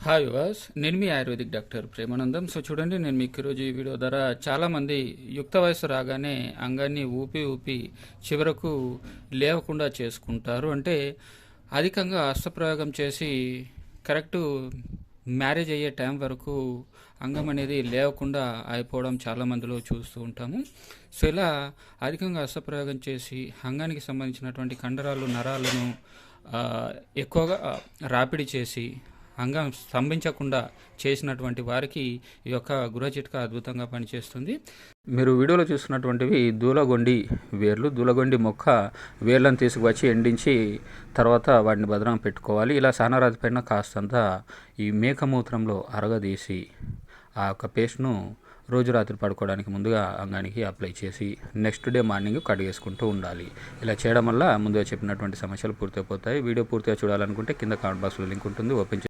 Hi was నేను మీ ayurvedic doctor Premanandam. So చూడండి, నేను మీకు ఈరోజు ఈ వీడియో ద్వారా చాలామంది యుక్త వయసు రాగానే అంగాన్ని ఊపి ఊపి చివరకు లేవకుండా చేసుకుంటారు. అంటే అధికంగా అస్త్రప్రయోగం చేసి కరెక్టు మ్యారేజ్ అయ్యే టైం వరకు అంగం అనేది లేవకుండా అయిపోవడం చాలామందిలో చూస్తూ ఉంటాము. సో ఇలా అధికంగా అస్త్రప్రయోగం చేసి అంగానికి సంబంధించినటువంటి కండరాలు నరాలను ఎక్కువగా రాపిడి చేసి అంగం స్తంభించకుండా చేసినటువంటి వారికి ఈ యొక్క గృహ చిట్కా అద్భుతంగా పనిచేస్తుంది. మీరు వీడియోలో చూస్తున్నటువంటివి దూలగొండి వేర్లు. దూలగొండి మొక్క వేర్లను తీసుకువచ్చి ఎండించి తర్వాత వాటిని భద్రంగా పెట్టుకోవాలి. ఇలా సానారాతి పైన కాస్తంత ఈ మేకమూత్రంలో అరగదీసి ఆ యొక్క పేస్ట్ను రోజు రాత్రి పడుకోవడానికి ముందుగా అంగానికి అప్లై చేసి నెక్స్ట్ డే మార్నింగ్ కడిగేసుకుంటూ ఉండాలి. ఇలా చేయడం వల్ల ముందుగా చెప్పినటువంటి సమస్యలు పూర్తయిపోతాయి. వీడియో పూర్తిగా చూడాలనుకుంటే కింద కామెంట్ బాక్స్లో లింక్ ఉంటుంది, ఓపెన్